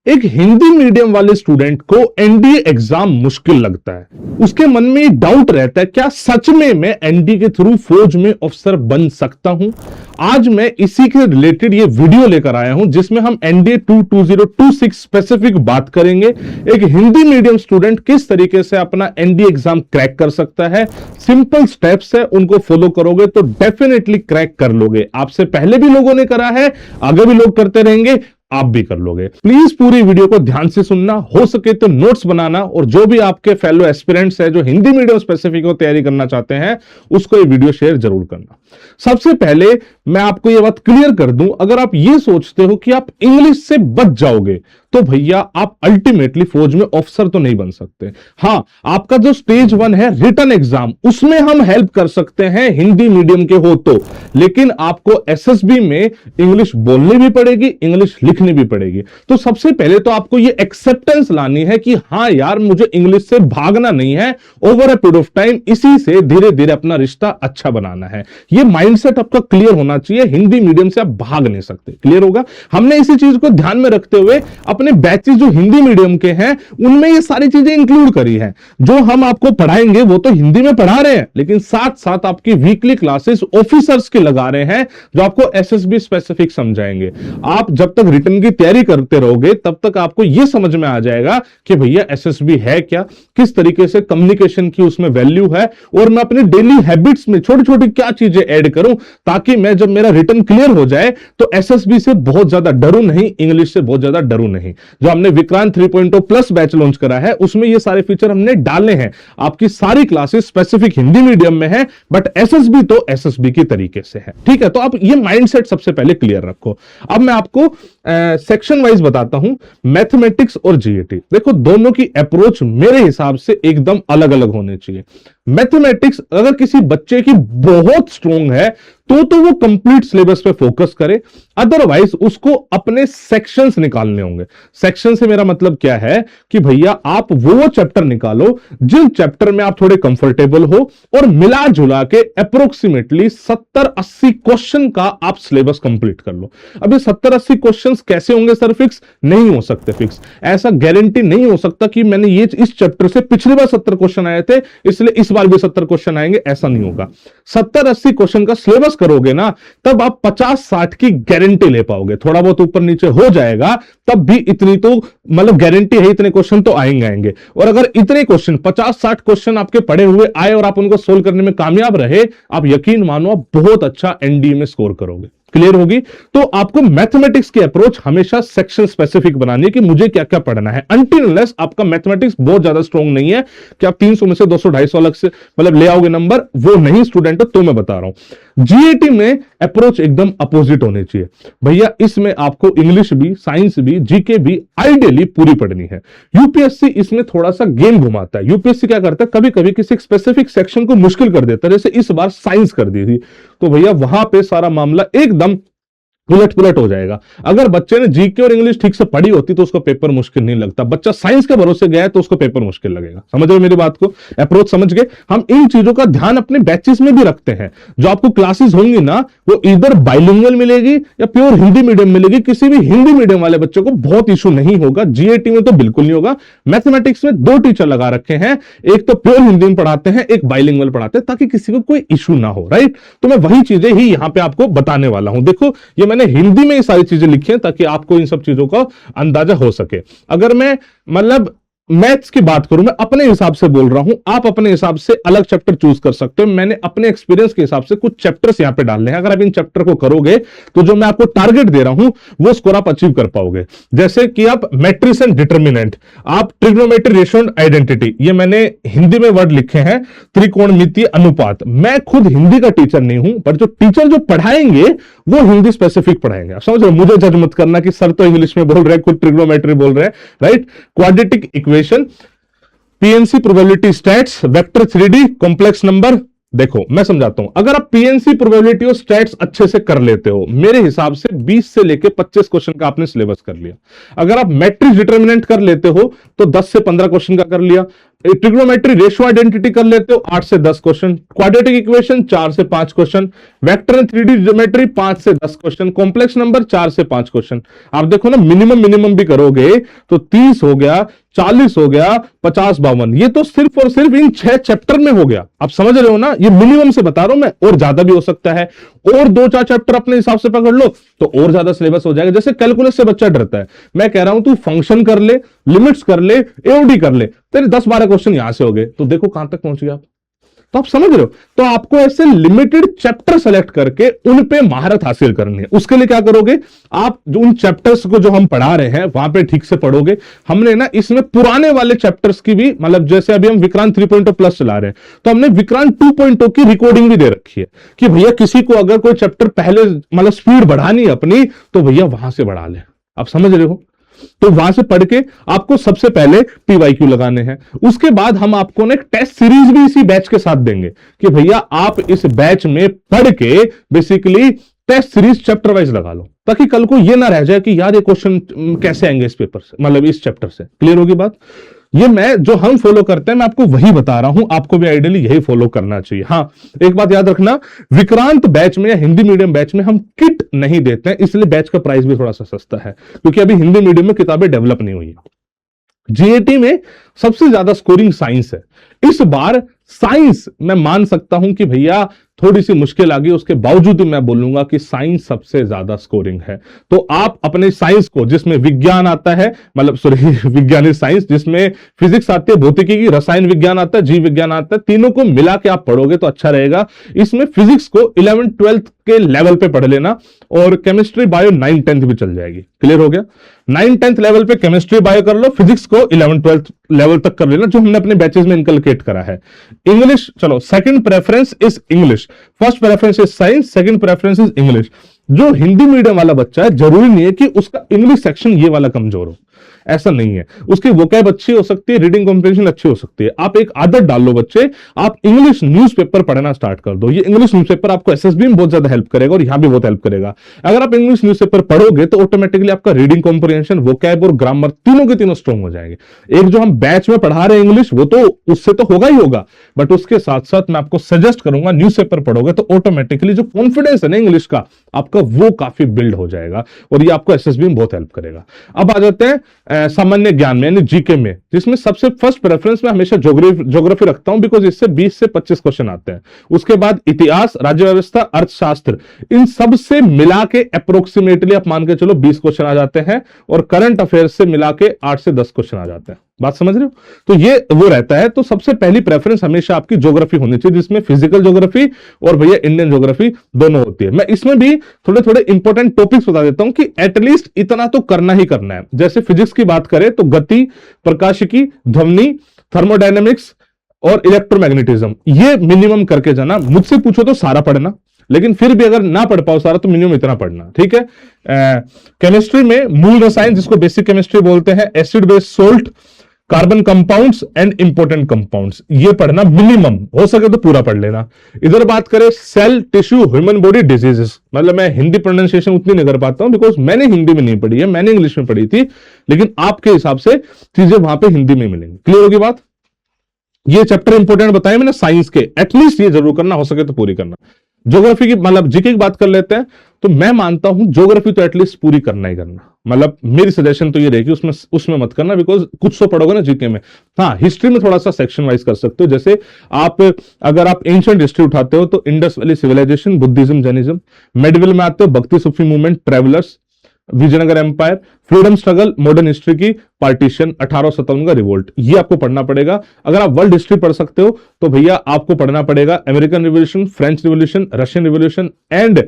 एक हिंदी मीडियम वाले स्टूडेंट को एनडीए एग्जाम मुश्किल लगता है। उसके मन में डाउट रहता है, क्या सच में मैं एनडीए के थ्रू फौज में अफसर बन सकता हूं। आज मैं इसी के रिलेटेड ये वीडियो लेकर आया हूं, जिसमें हम एनडीए 2026 स्पेसिफिक बात करेंगे। एक हिंदी मीडियम स्टूडेंट किस तरीके से अपना एनडीए एग्जाम क्रैक कर सकता है। सिंपल स्टेप्स है, उनको फॉलो करोगे तो डेफिनेटली क्रैक कर लोगे। आपसे पहले भी लोगों ने करा है, आगे भी लोग करते रहेंगे, आप भी कर लोगे। प्लीज पूरी वीडियो को ध्यान से सुनना, हो सके तो नोट्स बनाना, और जो भी आपके फेलो एस्पिरेंट्स है जो हिंदी मीडियम स्पेसिफिक को तैयारी करना चाहते हैं, उसको ये वीडियो शेयर जरूर करना। सबसे पहले मैं आपको ये बात क्लियर कर दूं, अगर आप ये सोचते हो कि आप इंग्लिश से बच जाओगे तो भैया आप अल्टीमेटली फौज में ऑफिसर तो नहीं बन सकते। हां, आपका जो स्टेज 1 है रिटन एग्जाम, उसमें हम हेल्प कर सकते हैं हिंदी मीडियम के हो तो, लेकिन आपको एसएसबी में इंग्लिश बोलनी भी पड़ेगी, इंग्लिश लिखनी भी पड़ेगी। तो सबसे पहले तो आपको ये एक्सेप्टेंस लानी है कि हां यार, मुझे इंग्लिश से भागना नहीं है, over a period of time इसी से धीरे धीरे अपना रिश्ता अच्छा बनाना है। ये माइंडसेट आपका क्लियर होना चाहिए। हिंदी मीडियम से आप भाग नहीं सकते। क्लियर होगा। हमने इसी चीज को ध्यान में रखते हुए अपने बैचेस जो हिंदी मीडियम के हैं उनमें ये सारी चीजें इंक्लूड करी हैं। जो हम आपको पढ़ाएंगे वो तो हिंदी में पढ़ा रहे हैं, लेकिन साथ साथ आपकी वीकली क्लासेस ऑफिसर्स की लगा रहे हैं जो आपको एसएसबी स्पेसिफिक समझाएंगे। आप जब तक रिटन की तैयारी करते रहोगे तब तक आपको यह समझ में आ जाएगा कि भैया एसएसबी है क्या, किस तरीके से कम्युनिकेशन की उसमें वैल्यू है, और मैं अपनी डेली हैबिट्स में छोटी छोटी क्या चीजें ऐड करूं ताकि मैं जब मेरा रिटन क्लियर हो जाए तो एसएसबी से बहुत ज्यादा डरूं नहीं, इंग्लिश से बहुत ज्यादा डरूं नहीं। जो हमने विक्रांत 3.0 प्लस बैच लॉन्च करा है उसमें ये सारे फीचर हमने डाले हैं। आपकी सारी क्लासेस स्पेसिफिक हिंदी मीडियम में है, बट एसएसबी तो एसएसबी की तरीके से है। ठीक है, तो आप ये माइंडसेट सबसे पहले क्लियर रखो। अब मैं आपको सेक्शन वाइज बताता हूं, मैथमेटिक्स और जीएटी। देखो, दोनों की अप्रोच मेरे हिसाब से एकदम अलग अलग होनी चाहिए। मैथमेटिक्स अगर किसी बच्चे की बहुत स्ट्रॉन्ग है तो वो कंप्लीट सिलेबस पे फोकस करे, अदरवाइज उसको अपने सेक्शंस निकालने होंगे। सेक्शन से मेरा मतलब क्या है कि भैया आप वो चैप्टर निकालो जिन चैप्टर में आप थोड़े कंफर्टेबल हो, और मिला जुला के अप्रोक्सीमेटली 70-80 क्वेश्चन का आप सिलेबस कंप्लीट कर लो। अब ये 70-80 क्वेश्चंस कैसे होंगे सर फिक्स? नहीं हो सकते फिक्स। ऐसा गारंटी नहीं हो सकता कि मैंने ये इस चैप्टर से पिछली बार 70 क्वेश्चन आए थे इसलिए इस बार भी 70 क्वेश्चन आएंगे, ऐसा नहीं होगा। 70-80 क्वेश्चन का सिलेबस करोगे ना, तब आप 50-60 की गारंटी ले पाओगे। थोड़ा बहुत ऊपर नीचे हो जाएगा तब भी इतनी तो मतलब गारंटी है, इतने क्वेश्चन तो आएंगे। और अगर इतने क्वेश्चन 50-60 क्वेश्चन आपके पड़े हुए आए और आप उनको सोल्व करने में कामयाब रहे, आप यकीन मानो आप बहुत अच्छा एनडीए में स्कोर करोगे। क्लियर होगी। तो आपको मैथमेटिक्स की अप्रोच हमेशा सेक्शन स्पेसिफिक बनानी है कि मुझे क्या क्या पढ़ना है। अनटिल अनलेस आपका मैथमेटिक्स बहुत ज्यादा स्ट्रॉन्ग नहीं है कि आप 300 में से 200-250 अलग से मतलब ले आओगे नंबर, वो नहीं स्टूडेंट है, तो मैं बता रहा हूं जीएटी में अप्रोच एकदम अपोजिट होनी चाहिए। भैया इसमें आपको इंग्लिश भी, साइंस भी, जीके भी आइडियली पूरी पढ़नी है। यूपीएससी इसमें थोड़ा सा गेम घुमाता है। यूपीएससी क्या करता है, कभी कभी किसी स्पेसिफिक सेक्शन को मुश्किल कर देता है, जैसे इस बार साइंस कर दी थी, तो भैया वहां पे सारा मामला एकदम उलट पुलट हो जाएगा। अगर बच्चे ने जीके और इंग्लिश ठीक से पढ़ी होती तो उसको पेपर मुश्किल नहीं लगता। बच्चा साइंस के भरोसे गया है तो उसको पेपर मुश्किल लगेगा। समझ रहे हो मेरी बात को? अप्रोच समझ गए। हम इन चीजों का ध्यान अपने बैचेस में भी रखते हैं। जो आपको क्लासेस होंगी ना, वो इधर बाइलिंगुअल मिलेगी या प्योर हिंदी मीडियम मिलेगी। किसी भी हिंदी मीडियम वाले बच्चे को बहुत इशू नहीं होगा। जीएटी में तो बिल्कुल नहीं होगा। मैथमेटिक्स में 2 टीचर लगा रखे हैं, एक तो प्योर हिंदी में पढ़ाते हैं, एक बाइलिंगुअल पढ़ाते हैं, ताकि किसी को कोई इशू ना हो। राइट, तो मैं वही चीजें ही यहां पे आपको बताने वाला हूं। देखो, ये मैंने हिंदी में सारी चीजें लिखी हैं ताकि आपको इन सब चीजों का अंदाजा हो सके। अगर मैं मतलब मैथ्स की बात करूं, मैं अपने हिसाब से बोल रहा हूं, आप अपने हिसाब से अलग चैप्टर चूज कर सकते हो। मैंने अपने एक्सपीरियंस के हिसाब से कुछ चैप्टर्स यहां पे डालने हैं। अगर आप इन चैप्टर को करोगे तो जो मैं आपको टारगेट दे रहा हूं वो स्कोर आप अचीव कर पाओगे। जैसे कि आप मैट्रिक्स एंड डिटर्मिनेंट, आप ट्रिग्नोमेट्री, रेशियो एंड आइडेंटिटी, ये मैंने हिंदी में वर्ड लिखे हैं, त्रिकोणमितीय अनुपात। मैं खुद हिंदी का टीचर नहीं हूं, पर जो टीचर जो पढ़ाएंगे वो हिंदी स्पेसिफिक पढ़ाएंगे। आप समझ रहे हो? मुझे जज मत करना कि सर तो इंग्लिश में बोल रहे हैं, खुद ट्रिग्नोमेट्री बोल रहे हैं। Right, quadratic equation, PNC, probability stats, vector 3D, complex number. देखो मैं समझाता हूं। अगर आप पीएनसी, प्रोबेबिलिटी और स्टैट्स अच्छे से कर लेते हो, मेरे हिसाब से 20 से लेके 25 क्वेश्चन का आपने सिलेबस कर लिया। अगर आप मैट्रिक्स डिटरमिनेंट कर लेते हो तो 10 से 15 क्वेश्चन का कर लिया। ट्रिग्नोमेट्री रेशियो आइडेंटिटी कर लेते हो 8 से 10 क्वेश्चन, क्वाड्रेटिक इक्वेशन 4 से 5 question, vector and 3D geometry 5 से 10 क्वेश्चन, कॉम्प्लेक्स नंबर 4 से 5 क्वेश्चन। आप देखो ना, मिनिमम भी करोगे तो 30 हो गया, 40 हो गया, 50, 52, ये तो सिर्फ और सिर्फ इन 6 चैप्टर में हो गया। आप समझ रहे हो ना, ये मिनिमम से बता रहा हूं मैं, और ज्यादा भी हो सकता है। और 2-4 चैप्टर अपने हिसाब से पकड़ लो तो और ज्यादा सिलेबस हो जाएगा। जैसे कैलकुलस से बच्चा डरता है, मैं कह रहा हूं तू फंक्शन कर ले, लिमिट्स कर ले, एओडी कर ले, तेरे 10-12 क्वेश्चन यहां से हो गए, तो देखो कहां तक पहुंच गया आप। तो आप समझ रहे हो, तो आपको ऐसे लिमिटेड चैप्टर सेलेक्ट करके उन पे महारत हासिल करनी है। उसके लिए क्या करोगे, आप जो उन चैप्टर्स को जो हम पढ़ा रहे हैं वहां पे ठीक से पढ़ोगे। हमने ना इसमें पुराने वाले चैप्टर्स की भी, मतलब जैसे अभी हम विक्रांत 3.0 प्लस चला रहे हैं, तो हमने विक्रांत 2.0 की रिकॉर्डिंग भी दे रखी है कि भैया किसी को अगर कोई चैप्टर पहले मतलब स्पीड बढ़ानी है अपनी, तो भैया वहां से बढ़ा ले। आप समझ रहे हो, तो वहां से पढ़ के आपको सबसे पहले पीवाईक्यू लगाने हैं। उसके बाद हम आपको ना एक टेस्ट सीरीज भी इसी बैच के साथ देंगे कि भैया आप इस बैच में पढ़ के basically test series chapter wise लगा लो, ताकि कल को ये ना रह जाए कि यार ये क्वेश्चन कैसे आएंगे इस पेपर से, मतलब इस चैप्टर से। क्लियर होगी बात। ये मैं जो हम फॉलो करते हैं मैं आपको वही बता रहा हूं, आपको भी आइडियली यही फॉलो करना चाहिए। हाँ, एक बात याद रखना, विक्रांत बैच में या हिंदी मीडियम बैच में हम किट नहीं देते हैं, इसलिए बैच का प्राइस भी थोड़ा सा सस्ता है, क्योंकि अभी हिंदी मीडियम में किताबें डेवलप नहीं हुई है। जीएटी में सबसे ज्यादा स्कोरिंग साइंस है। इस बार साइंस मैं मान सकता हूं कि भैया थोड़ी सी मुश्किल आ गई, उसके बावजूद मैं बोलूंगा कि साइंस सबसे ज्यादा स्कोरिंग है। तो आप अपने साइंस को, जिसमें विज्ञान आता है, मतलब सॉरी विज्ञानी साइंस, जिसमें फिजिक्स आती है, भौतिकी की, रसायन विज्ञान आता है, जीव विज्ञान आता है, तीनों को मिला के आप पढ़ोगे तो अच्छा रहेगा। इसमें फिजिक्स को 11th-12th के लेवल पे पढ़ लेना, और केमिस्ट्री बायो 9th-10th भी चल जाएगी। क्लियर हो गया। 9th-10th लेवल पे केमिस्ट्री बायो कर लो, फिजिक्स को 11th-12th लेवल तक कर लेना, जो हमने अपने बैचेस में इनकलकेट करा है। इंग्लिश, चलो second preference is English, first preference is science, second preference is English. जो हिंदी मीडियम वाला बच्चा है, जरूरी नहीं है कि उसका इंग्लिश सेक्शन ये वाला कमजोर हो, ऐसा नहीं है। उसकी वोकैब अच्छी हो सकती है, रीडिंग कॉम्प्रिहेंशन अच्छी हो सकती है। आप एक आदत डाल लो बच्चे, आप इंग्लिश न्यूज़पेपर पढ़ना स्टार्ट कर दो। ये इंग्लिश न्यूज़पेपर आपको एसएसबी में बहुत ज्यादा हेल्प करेगा और यहां भी बहुत हेल्प करेगा। अगर आप इंग्लिश न्यूज़पेपर पढ़ोगे तो ऑटोमेटिकली आपका रीडिंग कॉम्प्रिहेंशन, वोकैब और ग्रामर तीनों के तीनों स्ट्रॉन्ग हो जाएंगे। एक जो हम बैच में पढ़ा रहे हैं इंग्लिश, वो तो उससे तो होगा ही होगा, बट उसके साथ साथ मैं आपको सजेस्ट करूंगा न्यूज़पेपर पढ़ोगे तो ऑटोमेटिकली जो कॉन्फिडेंस है ना इंग्लिश का आपका, वो काफी बिल्ड हो जाएगा और ये आपको एसएसबी में बहुत हेल्प करेगा। अब आ जाते हैं सामान्य ज्ञान में, यानी जीके में, जिसमें सबसे फर्स्ट प्रेफरेंस में हमेशा ज्योग्राफी रखता हूं, बिकॉज इससे 20 से 25 क्वेश्चन आते हैं। उसके बाद इतिहास, राज्य व्यवस्था, अर्थशास्त्र, इन सब से मिला के अप्रोक्सीमेटली आप मान के चलो 20 क्वेश्चन आ जाते हैं, और करंट अफेयर्स से मिला के 8 से 10 क्वेश्चन आ जाते हैं। बात समझ रहे हो। तो ये वो रहता है। तो सबसे पहली प्रेफरेंस हमेशा आपकी ज्योग्राफी होनी चाहिए, जिसमें फिजिकल ज्योग्राफी और भैया इंडियन ज्योग्राफी दोनों होती है। मैं इसमें भी थोड़े थोड़े इंपॉर्टेंट टॉपिक्स बता देता हूं कि एटलीस्ट इतना तो करना ही करना है। जैसे फिजिक्स की बात करें तो गति, प्रकाशिकी, ध्वनि, थर्मोडायनेमिक्स और इलेक्ट्रोमैग्नेटिज्म, ये मिनिमम करके जाना। मुझसे पूछो तो सारा पढ़ना, लेकिन फिर भी अगर ना पढ़ पाओ सारा तो मिनिमम इतना पढ़ना, ठीक है। केमिस्ट्री में मूल रसायन, जिसको बेसिक केमिस्ट्री बोलते हैं, acid base salt, carbon compounds and important compounds, ये पढ़ना मिनिमम, हो सके तो पूरा पढ़ लेना। इधर बात करें cell, tissue, human body diseases, मतलब मैं हिंदी प्रोनाउंसिएशन उतनी नहीं कर पाता हूं बिकॉज मैंने हिंदी में नहीं पढ़ी है, मैंने इंग्लिश में पढ़ी थी, लेकिन आपके हिसाब से चीजें वहां पे हिंदी में मिलेंगी। क्लियर होगी बात। ये चैप्टर इंपॉर्टेंट बताए मैंने साइंस के, एटलीस्ट ये जरूर करना, हो सके तो पूरी करना। ज्योग्राफी की, मतलब जीके की बात कर लेते हैं, तो मैं मानता हूं ज्योग्राफी तो एटलीस्ट पूरी करना ही करना। मतलब मेरी सजेशन तो ये रहेगी उसमें मत करना, बिकॉज कुछ तो पढ़ोगे ना जीके में। हाँ, हिस्ट्री में थोड़ा सा सेक्शन वाइज कर सकते हो। जैसे अगर आप एंशिएंट हिस्ट्री उठाते हो तो Indus valley civilisation, Buddhism, Jainism. Medieval में आते हो Bhakti Sufi movement, travellers, Vijayanagara empire, freedom struggle, modern history की, पार्टीशन, 1857 का रिवोल्ट, ये आपको पढ़ना पड़ेगा। अगर आप वर्ल्ड हिस्ट्री पढ़ सकते हो तो भैया आपको पढ़ना पड़ेगा American revolution, French revolution, Russian revolution and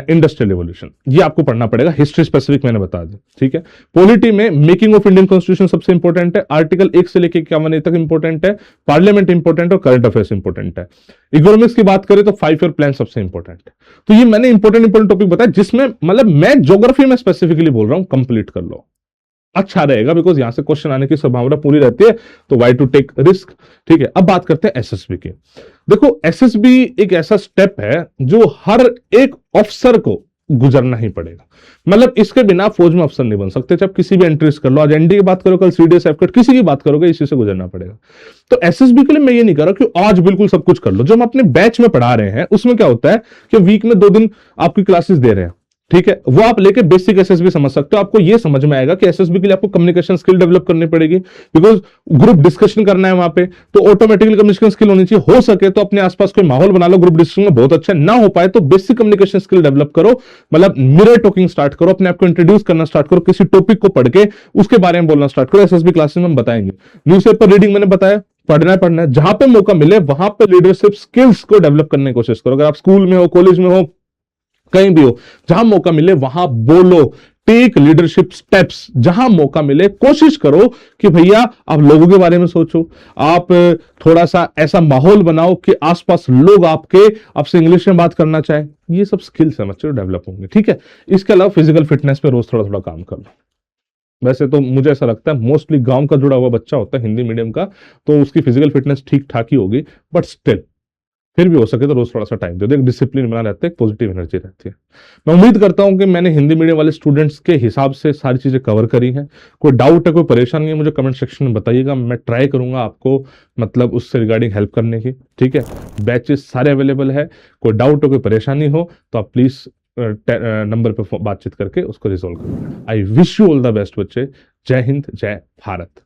industrial revolution, ये आपको पढ़ना पड़ेगा। हिस्ट्री स्पेसिफिक मैंने बता दी, ठीक है। पॉलिटी में मेकिंग ऑफ इंडियन कॉन्स्टिट्यूशन सबसे इंपॉर्टेंट है, आर्टिकल 1 से लेकर 51 तक इंपॉर्टेंट है, पार्लियामेंट इंपॉर्टेंट है और करंट अफेयर्स इंपॉर्टेंट है। इकोनॉमिक्स की बात करें तो 5 ईयर प्लान सबसे इंपॉर्टेंट है। तो ये मैंने इंपॉर्टेंट टॉपिक बताया, जिसमें मतलब मैं ज्योग्राफी में स्पेसिफिकली बोल रहा हूं, कंप्लीट कर लो, अच्छा रहेगा, बिकॉज यहां से क्वेश्चन आने की संभावना पूरी रहती है, तो वाई टू टेक रिस्क, ठीक है। अब बात करते हैं एसएसबी की। देखो, एसएसबी एक ऐसा स्टेप है जो हर एक ऑफिसर को गुजरना ही पड़ेगा। मतलब इसके बिना फौज में अफसर नहीं बन सकते। जब किसी भी एंट्रीज कर लो, आज एनडी की बात करो, कल सीडीएस एफकेट किसी की बात करोगे, इसी से गुजरना पड़ेगा। तो एसएसबी के लिए मैं ये नहीं कर रहा कि आज बिल्कुल सब कुछ कर लो। जो हम अपने बैच में पढ़ा रहे हैं उसमें क्या होता है कि वीक में 2 दिन आपकी क्लासेस दे रहे हैं, ठीक है, वो आप लेके बेसिक एसएसबी समझ सकते हो। आपको ये समझ में आएगा कि एसएसबी के लिए आपको कम्युनिकेशन स्किल डेवलप करनी पड़ेगी, बिकॉज ग्रुप डिस्कशन करना है वहां पे, तो ऑटोमेटिकली कम्युनिकेशन स्किल होनी चाहिए। हो सके तो अपने आसपास कोई माहौल बना लो ग्रुप डिस्कशन में, बहुत अच्छा। ना हो पाए तो बेसिक कम्युनिकेशन स्किल डेवलप करो, मतलब मिरर टॉकिंग स्टार्ट करो, अपने आप को इंट्रोड्यूस करना स्टार्ट करो, किसी टॉपिक को पढ़ के उसके बारे में बोलना स्टार्ट करो। एसएसबी क्लासेस में हम बताएंगे। न्यूज़पेपर रीडिंग मैंने बताया, पढ़ना है, जहां पे मौका मिले वहां पे लीडरशिप स्किल्स को डेवलप करने की कोशिश करो। अगर आप स्कूल में हो, कॉलेज में हो, कहीं भी हो, जहां मौका मिले वहां बोलो, टेक लीडरशिप स्टेप्स। जहां मौका मिले कोशिश करो कि भैया आप लोगों के बारे में सोचो, आप थोड़ा सा ऐसा माहौल बनाओ कि आसपास लोग आपसे इंग्लिश में बात करना चाहे। ये सब स्किल्स है बच्चों, डेवलप होंगे, ठीक है। इसके अलावा फिजिकल फिटनेस पे रोज थोड़ा थोड़ा काम कर लो। वैसे तो मुझे ऐसा लगता है मोस्टली गांव का जुड़ा हुआ बच्चा होता है हिंदी मीडियम का, तो उसकी फिजिकल फिटनेस ठीक ठाक ही होगी, बट स्टिल फिर भी हो सके तो रोज थोड़ा सा टाइम दे दो। एक डिसिप्लिन बना रहता है, एक पॉजिटिव एनर्जी रहती है। मैं उम्मीद करता हूं कि मैंने हिंदी मीडियम वाले स्टूडेंट्स के हिसाब से सारी चीजें कवर करी हैं। कोई डाउट है, कोई परेशानी है, मुझे कमेंट सेक्शन में बताइएगा। मैं ट्राई करूंगा आपको मतलब उससे रिगार्डिंग हेल्प करने की, ठीक है। बैचेस सारे अवेलेबल है, कोई डाउट हो, कोई परेशानी हो तो आप प्लीज नंबर पर बातचीत करके उसको रिजोल्व करो। I wish you all the best बच्चे। जय हिंद, जय भारत।